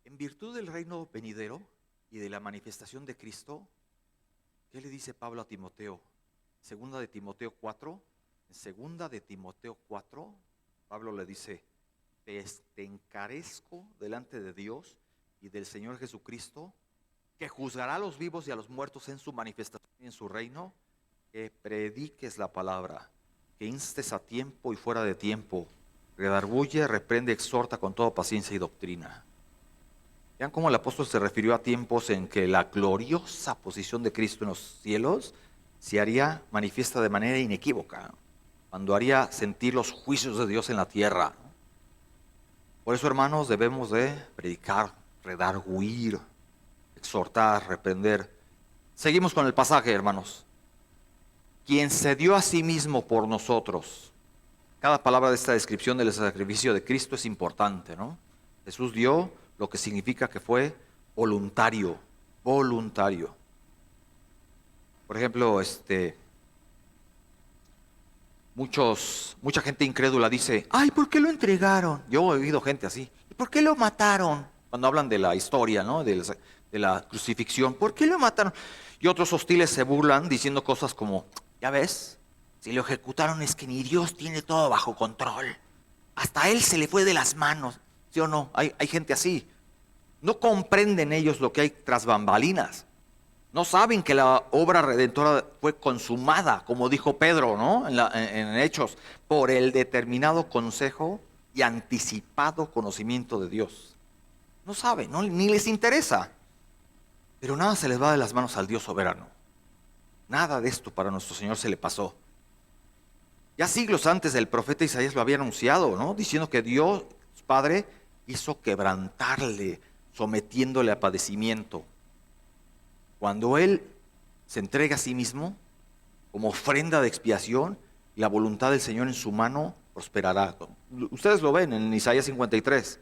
En virtud del reino venidero, y de la manifestación de Cristo, ¿qué le dice Pablo a Timoteo? Segunda de Timoteo 4, en segunda de Timoteo 4, Pablo le dice: te encarezco delante de Dios y del Señor Jesucristo, que juzgará a los vivos y a los muertos en su manifestación y en su reino, que prediques la palabra, que instes a tiempo y fuera de tiempo, redarguye, reprende, exhorta con toda paciencia y doctrina. Vean cómo el apóstol se refirió a tiempos en que la gloriosa posición de Cristo en los cielos se haría manifiesta de manera inequívoca, cuando haría sentir los juicios de Dios en la tierra. Por eso, hermanos, debemos de predicar, redarguir, exhortar, reprender. Seguimos con el pasaje, hermanos. Quien se dio a sí mismo por nosotros. Cada palabra de esta descripción del sacrificio de Cristo es importante, ¿no? Jesús dio lo que significa que fue voluntario, voluntario. Por ejemplo, mucha gente incrédula dice: ay, ¿por qué lo entregaron? Yo he oído gente así. ¿Y por qué lo mataron? Cuando hablan de la historia, ¿no? De la crucifixión. ¿Por qué lo mataron? Y otros hostiles se burlan diciendo cosas como: ya ves, si lo ejecutaron es que ni Dios tiene todo bajo control. Hasta a él se le fue de las manos. ¿Sí o no? Hay gente así. No comprenden ellos lo que hay tras bambalinas. No saben que la obra redentora fue consumada, como dijo Pedro, ¿no? En Hechos, por el determinado consejo y anticipado conocimiento de Dios. No saben, ¿no? Ni les interesa. Pero nada se les va de las manos al Dios soberano. Nada de esto para nuestro Señor se le pasó. Ya siglos antes el profeta Isaías lo había anunciado, ¿no? Diciendo que Dios Padre hizo quebrantarle, sometiéndole a padecimiento. Cuando Él se entrega a sí mismo como ofrenda de expiación, la voluntad del Señor en su mano prosperará. Ustedes lo ven en Isaías 53.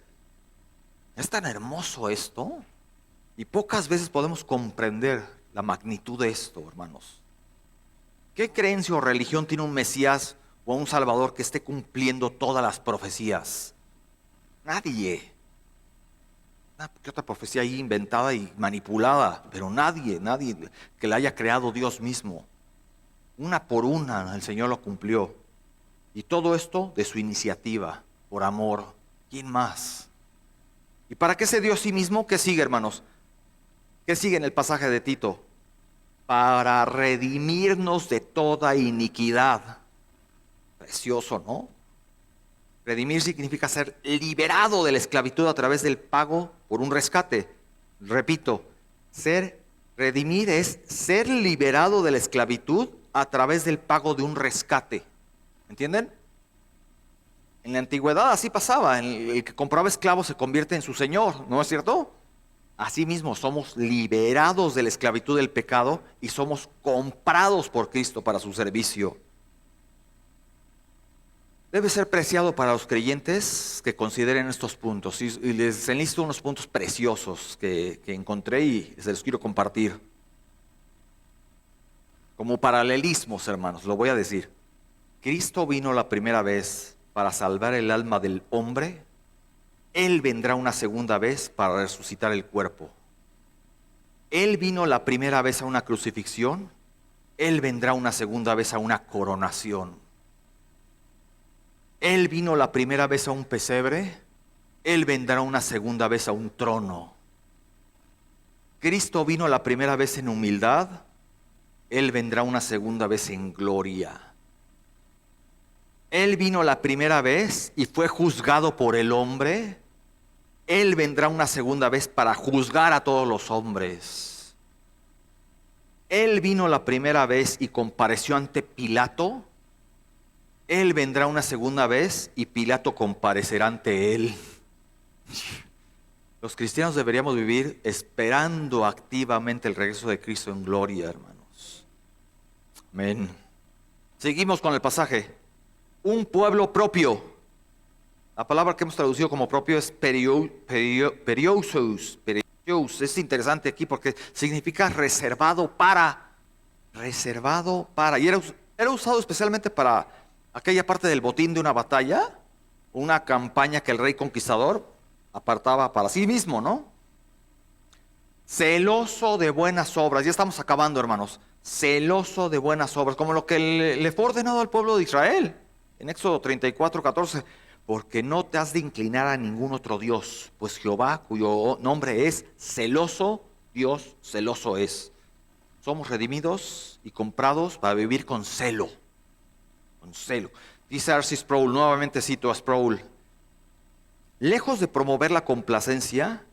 Es tan hermoso esto, y pocas veces podemos comprender la magnitud de esto, hermanos. ¿Qué creencia o religión tiene un Mesías o un Salvador que esté cumpliendo todas las profecías? Nadie. ¿Qué otra profecía ahí inventada y manipulada? Pero nadie que la haya creado Dios mismo. Una por una el Señor lo cumplió. Y todo esto de su iniciativa, por amor. ¿Quién más? ¿Y para qué se dio a sí mismo? ¿Qué sigue, hermanos? ¿Qué sigue en el pasaje de Tito? Para redimirnos de toda iniquidad. Precioso, ¿no? Redimir significa ser liberado de la esclavitud a través del pago por un rescate. Repito, redimir es ser liberado de la esclavitud a través del pago de un rescate. ¿Entienden? En la antigüedad así pasaba. El que compraba esclavos se convierte en su señor, ¿no es cierto? Asimismo, somos liberados de la esclavitud del pecado y somos comprados por Cristo para su servicio. Debe ser preciado para los creyentes que consideren estos puntos. Y les enlisto unos puntos preciosos que encontré y se los quiero compartir. Como paralelismos, hermanos, lo voy a decir. Cristo vino la primera vez para salvar el alma del hombre. Él vendrá una segunda vez para resucitar el cuerpo. Él vino la primera vez a una crucifixión. Él vendrá una segunda vez a una coronación. Él vino la primera vez a un pesebre, Él vendrá una segunda vez a un trono. Cristo vino la primera vez en humildad, Él vendrá una segunda vez en gloria. Él vino la primera vez y fue juzgado por el hombre, Él vendrá una segunda vez para juzgar a todos los hombres. Él vino la primera vez y compareció ante Pilato, Él vendrá una segunda vez y Pilato comparecerá ante Él. Los cristianos deberíamos vivir esperando activamente el regreso de Cristo en gloria, hermanos. Amén. Seguimos con el pasaje. Un pueblo propio. La palabra que hemos traducido como propio es periousos. Es interesante aquí porque significa reservado para. Reservado para. Y era usado especialmente para aquella parte del botín de una batalla, una campaña que el rey conquistador apartaba para sí mismo, ¿no? celoso de buenas obras. Ya estamos acabando, hermanos. Celoso de buenas obras, como lo que le fue ordenado al pueblo de Israel en Éxodo 34:14. Porque no te has de inclinar a ningún otro Dios, pues Jehová, cuyo nombre es celoso, Dios celoso es. Somos redimidos y comprados para vivir con celo. Con celo. Dice R.C. Sproul, nuevamente cito a Sproul: lejos de promover la complacencia,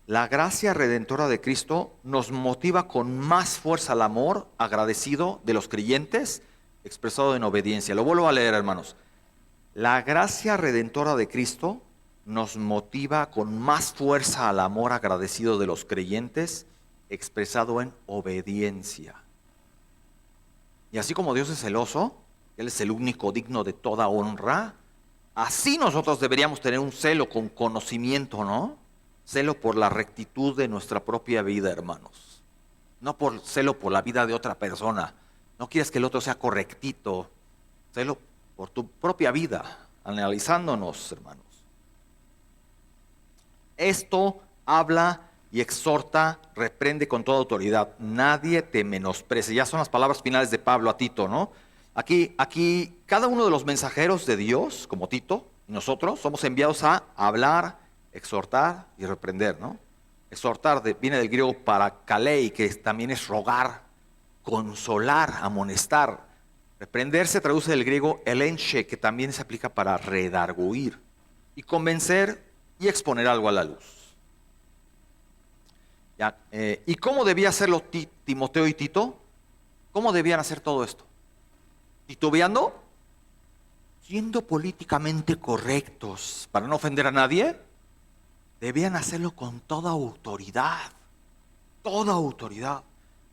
la gracia redentora de Cristo nos motiva con más fuerza al amor agradecido de los creyentes, expresado en obediencia. Lo vuelvo a leer, hermanos. La gracia redentora de Cristo nos motiva con más fuerza al amor agradecido de los creyentes, expresado en obediencia. Y así como Dios es celoso, Él es el único digno de toda honra, así nosotros deberíamos tener un celo con conocimiento, ¿no? Celo por la rectitud de nuestra propia vida, hermanos. No por celo por la vida de otra persona. No quieres que el otro sea correctito. Celo por tu propia vida, analizándonos, hermanos. Esto habla y exhorta, reprende con toda autoridad. Nadie te menosprecie. Ya son las palabras finales de Pablo a Tito, ¿no? Aquí cada uno de los mensajeros de Dios, como Tito y nosotros, somos enviados a hablar, exhortar y reprender, ¿no? Exhortar viene del griego parakalei, que también es rogar, consolar, amonestar. Reprender se traduce del griego elenche, que también se aplica para redarguir. Y convencer y exponer algo a la luz. Ya, ¿y cómo debía hacerlo Timoteo y Tito? ¿Cómo debían hacer todo esto? ¿Titubeando? Siendo políticamente correctos para no ofender a nadie. Debían hacerlo con toda autoridad. Toda autoridad.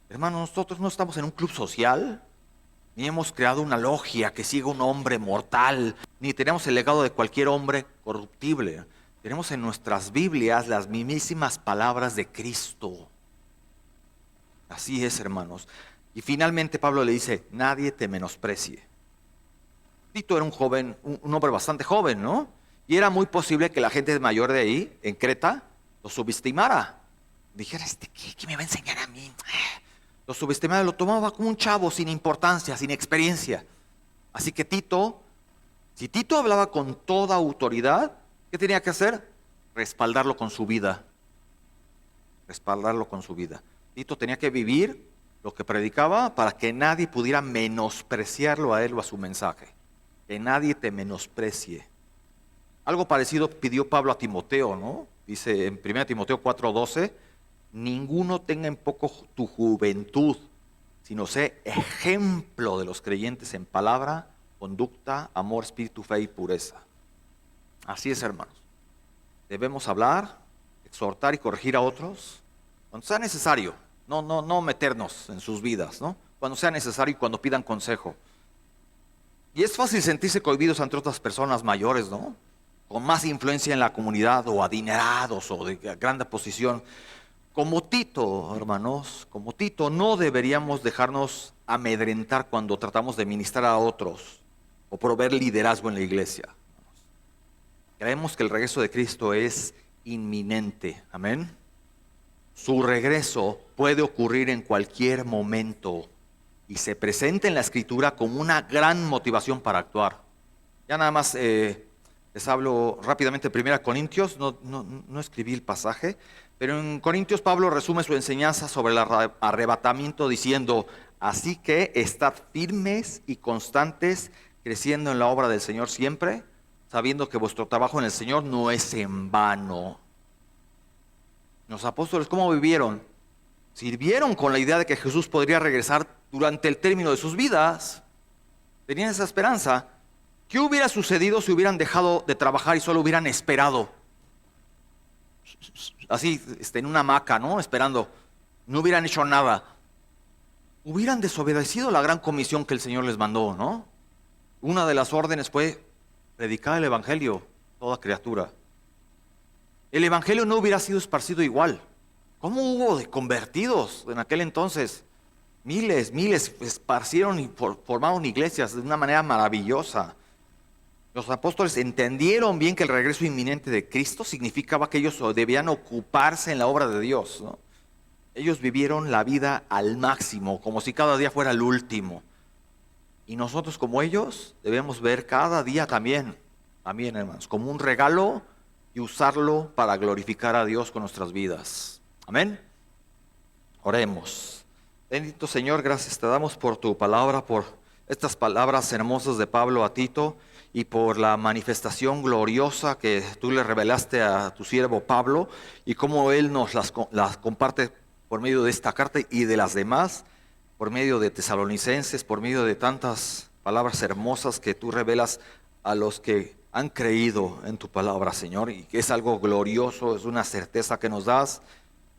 Hermanos, nosotros no estamos en un club social, ni hemos creado una logia que siga un hombre mortal, ni tenemos el legado de cualquier hombre corruptible. Tenemos en nuestras Biblias las mismísimas palabras de Cristo. Así es, hermanos. Y finalmente Pablo le dice: nadie te menosprecie. Tito era un joven, un hombre bastante joven, ¿no? Y era muy posible que la gente mayor de ahí, en Creta, lo subestimara. Dijera, ¿qué me va a enseñar a mí? Lo subestimaba, lo tomaba como un chavo sin importancia, sin experiencia. Así que si Tito hablaba con toda autoridad, ¿qué tenía que hacer? Respaldarlo con su vida. Respaldarlo con su vida. Tito tenía que vivir lo que predicaba para que nadie pudiera menospreciarlo a él o a su mensaje. Que nadie te menosprecie. Algo parecido pidió Pablo a Timoteo, ¿no? Dice en 1 Timoteo 4:12, ninguno tenga en poco tu juventud, sino sé ejemplo de los creyentes en palabra, conducta, amor, espíritu, fe y pureza. Así es, hermanos. Debemos hablar, exhortar y corregir a otros cuando sea necesario. No meternos en sus vidas, ¿no? Cuando sea necesario y cuando pidan consejo. Y es fácil sentirse cohibidos ante otras personas mayores, ¿no? Con más influencia en la comunidad, o adinerados, o de grande posición. Como Tito, hermanos, como Tito, no deberíamos dejarnos amedrentar cuando tratamos de ministrar a otros o proveer liderazgo en la iglesia. Creemos que el regreso de Cristo es inminente, amén. Su regreso puede ocurrir en cualquier momento y se presenta en la Escritura como una gran motivación para actuar. Ya nada más les hablo rápidamente de 1 Corintios, no escribí el pasaje, pero en Corintios Pablo resume su enseñanza sobre el arrebatamiento diciendo: así que estad firmes y constantes, creciendo en la obra del Señor siempre, sabiendo que vuestro trabajo en el Señor no es en vano. Los apóstoles, ¿cómo vivieron? Sirvieron con la idea de que Jesús podría regresar durante el término de sus vidas. Tenían esa esperanza. ¿Qué hubiera sucedido si hubieran dejado de trabajar y solo hubieran esperado? Así, en una hamaca, ¿no? Esperando. No hubieran hecho nada. Hubieran desobedecido la gran comisión que el Señor les mandó, ¿no? Una de las órdenes fue predicar el evangelio a toda criatura. El evangelio no hubiera sido esparcido igual. ¿Cómo hubo de convertidos en aquel entonces? Miles esparcieron y formaron iglesias de una manera maravillosa. Los apóstoles entendieron bien que el regreso inminente de Cristo significaba que ellos debían ocuparse en la obra de Dios, ¿no? Ellos vivieron la vida al máximo, como si cada día fuera el último. Y nosotros como ellos debemos ver cada día también, hermanos, como un regalo y usarlo para glorificar a Dios con nuestras vidas. Amén. Oremos. Bendito Señor, gracias te damos por tu palabra, por estas palabras hermosas de Pablo a Tito y por la manifestación gloriosa que tú le revelaste a tu siervo Pablo y cómo él nos las comparte por medio de esta carta y de las demás, por medio de Tesalonicenses, por medio de tantas palabras hermosas que tú revelas a los que han creído en tu palabra, Señor, y que es algo glorioso, es una certeza que nos das,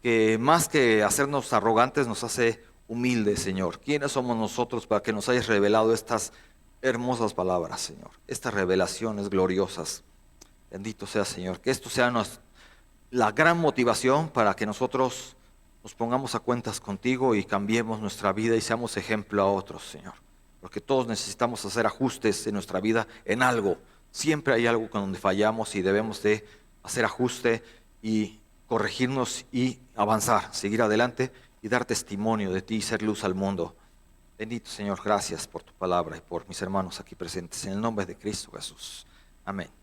que más que hacernos arrogantes nos hace humildes, Señor. ¿Quiénes somos nosotros para que nos hayas revelado estas hermosas palabras, Señor? Estas revelaciones gloriosas. Bendito sea, Señor, que esto sea la gran motivación para que nosotros nos pongamos a cuentas contigo y cambiemos nuestra vida y seamos ejemplo a otros, Señor. Porque todos necesitamos hacer ajustes en nuestra vida en algo. Siempre hay algo con donde fallamos y debemos de hacer ajuste y corregirnos y avanzar, seguir adelante y dar testimonio de ti y ser luz al mundo. Bendito Señor, gracias por tu palabra y por mis hermanos aquí presentes. En el nombre de Cristo Jesús. Amén.